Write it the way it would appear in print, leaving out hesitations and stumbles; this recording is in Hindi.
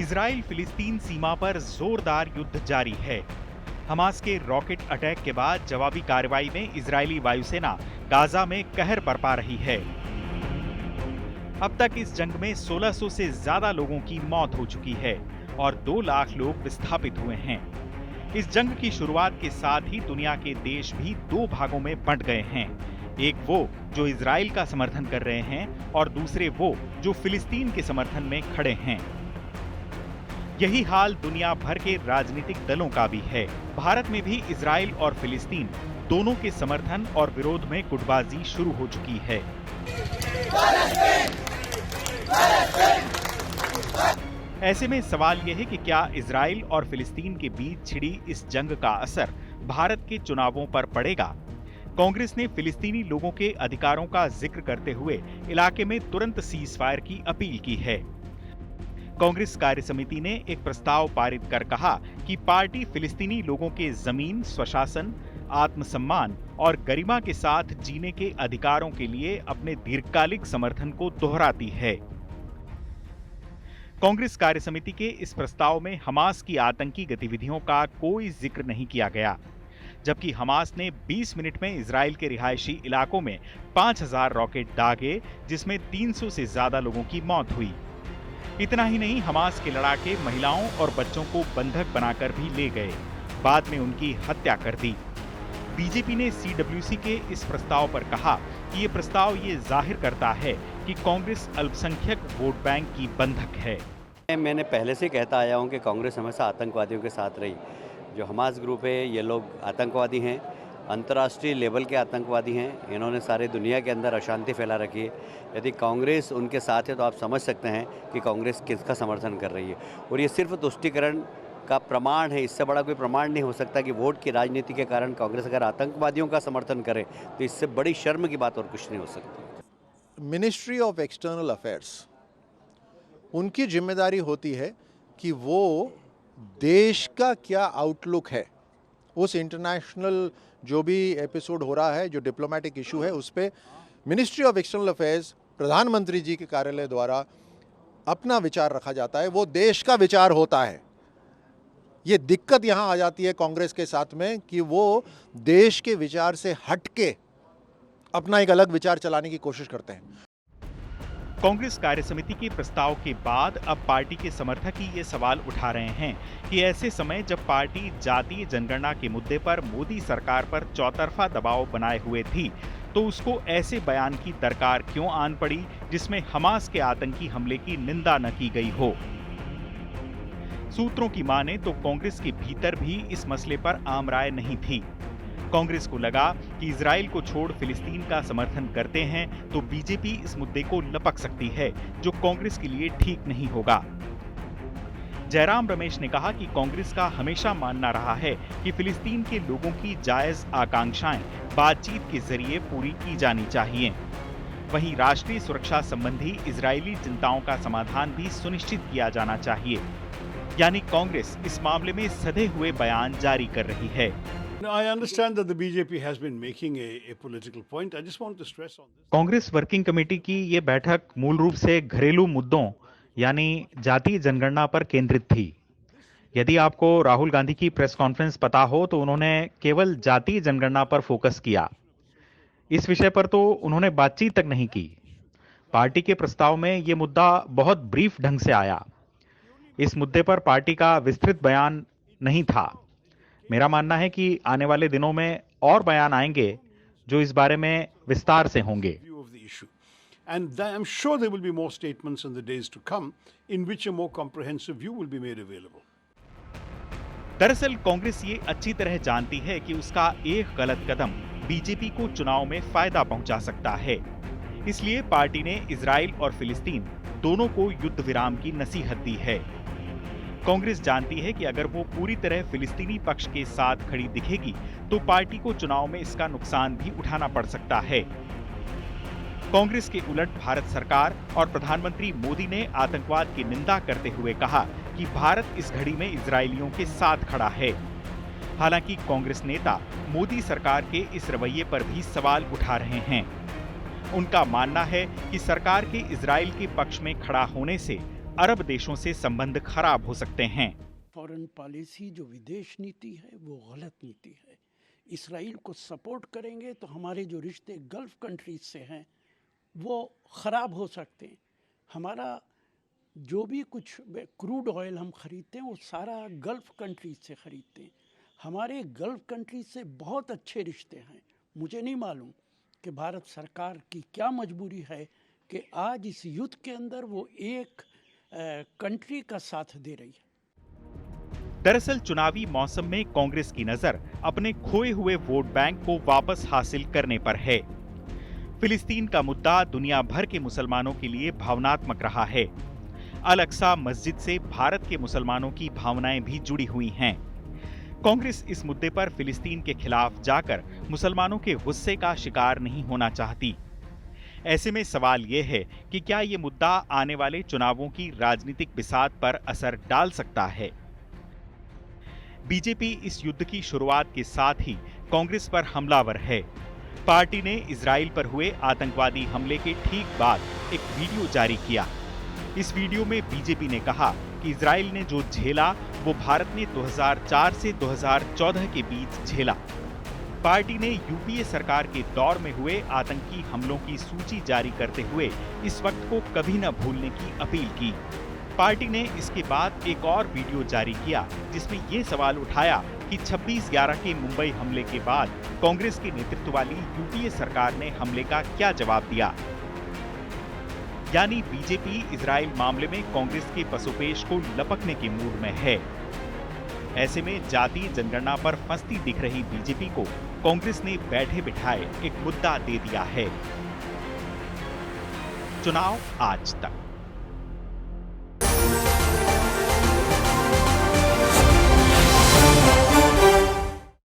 इजराइल फिलिस्तीन सीमा पर जोरदार युद्ध जारी है। हमास के रॉकेट अटैक के बाद जवाबी कार्रवाई में इजरायली वायुसेना गाजा में कहर बरपा रही है। अब तक इस जंग में 1600 से ज्यादा लोगों की मौत हो चुकी है और 2 लाख लोग विस्थापित हुए हैं। इस जंग की शुरुआत के साथ ही दुनिया के देश भी 2 भागों में बंट गए हैं। एक वो जो इजराइल का समर्थन कर रहे हैं और दूसरे वो जो फिलिस्तीन के समर्थन में खड़े हैं। यही हाल दुनिया भर के राजनीतिक दलों का भी है। भारत में भी इजराइल और फिलिस्तीन दोनों के समर्थन और विरोध में गुटबाजी शुरू हो चुकी है। ऐसे में सवाल यह है कि क्या इजराइल और फिलिस्तीन के बीच छिड़ी इस जंग का असर भारत के चुनावों पर पड़ेगा? कांग्रेस ने फिलिस्तीनी लोगों के अधिकारों का जिक्र करते हुए इलाके में तुरंत सीजफायर की अपील की है। कांग्रेस कार्य समिति ने एक प्रस्ताव पारित कर कहा कि पार्टी फिलिस्तीनी लोगों के जमीन, स्वशासन, आत्मसम्मान और गरिमा के साथ जीने के अधिकारों के लिए अपने दीर्घकालिक समर्थन को दोहराती है। कांग्रेस कार्य समिति के इस प्रस्ताव में हमास की आतंकी गतिविधियों का कोई जिक्र नहीं किया गया, जबकि हमास ने 20 मिनट में इजराइल के रिहायशी इलाकों में 5000 रॉकेट दागे, जिसमें 300 से ज्यादा लोगों की मौत हुई। इतना ही नहीं, हमास के लड़ाके महिलाओं और बच्चों को बंधक बनाकर भी ले गए, बाद में उनकी हत्या कर दी। बीजेपी ने सीडब्ल्यूसी के इस प्रस्ताव पर कहा कि ये प्रस्ताव ये जाहिर करता है कि कांग्रेस अल्पसंख्यक वोट बैंक की बंधक है। मैंने पहले से कहता आया हूं कि कांग्रेस हमेशा आतंकवादियों के साथ रही। जो हमास ग्रुप है, ये लोग आतंकवादी हैं, अंतर्राष्ट्रीय लेवल के आतंकवादी हैं। इन्होंने सारे दुनिया के अंदर अशांति फैला रखी है। यदि कांग्रेस उनके साथ है तो आप समझ सकते हैं कि कांग्रेस किसका समर्थन कर रही है। और ये सिर्फ तुष्टीकरण का प्रमाण है, इससे बड़ा कोई प्रमाण नहीं हो सकता कि वोट की राजनीति के कारण कांग्रेस अगर आतंकवादियों का समर्थन करे तो इससे बड़ी शर्म की बात और कुछ नहीं हो सकती। मिनिस्ट्री ऑफ एक्सटर्नल अफेयर्स, उनकी जिम्मेदारी होती है कि वो देश का क्या आउटलुक है, उस इंटरनेशनल जो भी एपिसोड हो रहा है, जो डिप्लोमेटिक इशू है, उस पे मिनिस्ट्री ऑफ एक्सटर्नल अफेयर्स, प्रधानमंत्री जी के कार्यालय द्वारा अपना विचार रखा जाता है। वो देश का विचार होता है। ये दिक्कत यहाँ आ जाती है कांग्रेस के साथ में कि वो देश के विचार से हट के अपना एक अलग विचार चलाने की कोशिश करते हैं। कांग्रेस कार्य समिति के प्रस्ताव के बाद अब पार्टी के समर्थक ही ये सवाल उठा रहे हैं कि ऐसे समय जब पार्टी जातीय जनगणना के मुद्दे पर मोदी सरकार पर चौतरफा दबाव बनाए हुए थी, तो उसको ऐसे बयान की दरकार क्यों आन पड़ी जिसमें हमास के आतंकी हमले की निंदा न की गई हो। सूत्रों की माने तो कांग्रेस के भीतर भी इस मसले पर आम राय नहीं थी। कांग्रेस को लगा कि इजराइल को छोड़ फिलिस्तीन का समर्थन करते हैं तो बीजेपी इस मुद्दे को लपक सकती है, जो कांग्रेस के लिए ठीक नहीं होगा। जयराम रमेश ने कहा कि कांग्रेस का हमेशा मानना रहा है कि फिलिस्तीन के लोगों की जायज आकांक्षाएं बातचीत के जरिए पूरी की जानी चाहिए। वहीं राष्ट्रीय सुरक्षा संबंधी इजरायली चिंताओं का समाधान भी सुनिश्चित किया जाना चाहिए। यानी कांग्रेस इस मामले में सधे हुए बयान जारी कर रही है। I understand that the BJP has been making a political point. I just want to stress on this. Congress working committee की ये बैठक मूल रूप से घरेलू मुद्दों यानी जातीय जनगणना पर केंद्रित थी। यदि आपको राहुल गांधी की प्रेस कॉन्फ्रेंस पता हो तो उन्होंने केवल जातीय जनगणना पर फोकस किया। इस विषय पर तो उन्होंने बातचीत तक नहीं की। पार्टी के प्रस्ताव में ये मुद्दा बहुत ब्रीफ ढंग से आया। इस मुद्दे पर पार्टी का विस्तृत बयान नहीं था। मेरा मानना है कि आने वाले दिनों में और बयान आएंगे जो इस बारे में विस्तार से होंगे। And I'm sure there will be more statements in the days to come in which a more comprehensive view will be made available. दरअसल कांग्रेस ये अच्छी तरह जानती है कि उसका एक गलत कदम बीजेपी को चुनाव में फायदा पहुंचा सकता है। इसलिए पार्टी ने इजराइल और फिलिस्तीन दोनों को युद्ध विराम की नसीहत दी है। कांग्रेस जानती है कि अगर वो पूरी तरह फिलिस्तीनी पक्ष के साथ खड़ी दिखेगी तो पार्टी को चुनाव में इसका नुकसान भी उठाना पड़ सकता है। कांग्रेस के उलट भारत सरकार और प्रधानमंत्री मोदी ने आतंकवाद की निंदा करते हुए कहा कि भारत इस घड़ी में इजरायलियों के साथ खड़ा है। हालांकि कांग्रेस नेता मोदी सरकार के इस रवैये पर भी सवाल उठा रहे हैं। उनका मानना है कि सरकार के इजराइल के पक्ष में खड़ा होने से अरब देशों से संबंध खराब हो सकते हैं। फॉरेन पॉलिसी जो विदेश नीति है वो गलत नीति है। इसराइल को सपोर्ट करेंगे तो हमारे जो रिश्ते गल्फ कंट्रीज से हैं वो ख़राब हो सकते हैं। हमारा जो भी कुछ क्रूड ऑयल हम ख़रीदते हैं वो सारा गल्फ कंट्रीज से ख़रीदते हैं। हमारे गल्फ कंट्रीज से बहुत अच्छे रिश्ते हैं। मुझे नहीं मालूम कि भारत सरकार की क्या मजबूरी है कि आज इस युद्ध के अंदर वो एक कंट्री का साथ दे रही है। दरअसल चुनावी मौसम में कांग्रेस की नजर अपने खोए हुए वोट बैंक को वापस हासिल करने पर है। फिलिस्तीन का मुद्दा दुनिया भर के मुसलमानों के लिए भावनात्मक रहा है। अल अक्सा मस्जिद से भारत के मुसलमानों की भावनाएं भी जुड़ी हुई हैं। कांग्रेस इस मुद्दे पर फिलिस्तीन के खिलाफ जाकर मुसलमानों के गुस्से का शिकार नहीं होना चाहती। ऐसे में सवाल यह है कि क्या ये मुद्दा आने वाले चुनावों की राजनीतिक बिसात पर असर डाल सकता है। बीजेपी इस युद्ध की शुरुआत के साथ ही कांग्रेस पर हमलावर है। पार्टी ने इजराइल पर हुए आतंकवादी हमले के ठीक बाद एक वीडियो जारी किया। इस वीडियो में बीजेपी ने कहा कि इजराइल ने जो झेला वो भारत ने 2004 से 2014 के बीच झेला। पार्टी ने यूपीए सरकार के दौर में हुए आतंकी हमलों की सूची जारी करते हुए इस वक्त को कभी न भूलने की अपील की। पार्टी ने इसके बाद एक और वीडियो जारी किया जिसमें ये सवाल उठाया कि 26/11 के मुंबई हमले के बाद कांग्रेस के नेतृत्व वाली यूपीए सरकार ने हमले का क्या जवाब दिया। यानी बीजेपी इजराइल मामले में कांग्रेस के पसोपेश को लपकने के मूड में है। ऐसे में जातीय जनगणना पर फंसती दिख रही बीजेपी को कांग्रेस ने बैठे बिठाए एक मुद्दा दे दिया है। चुनाव आज तक।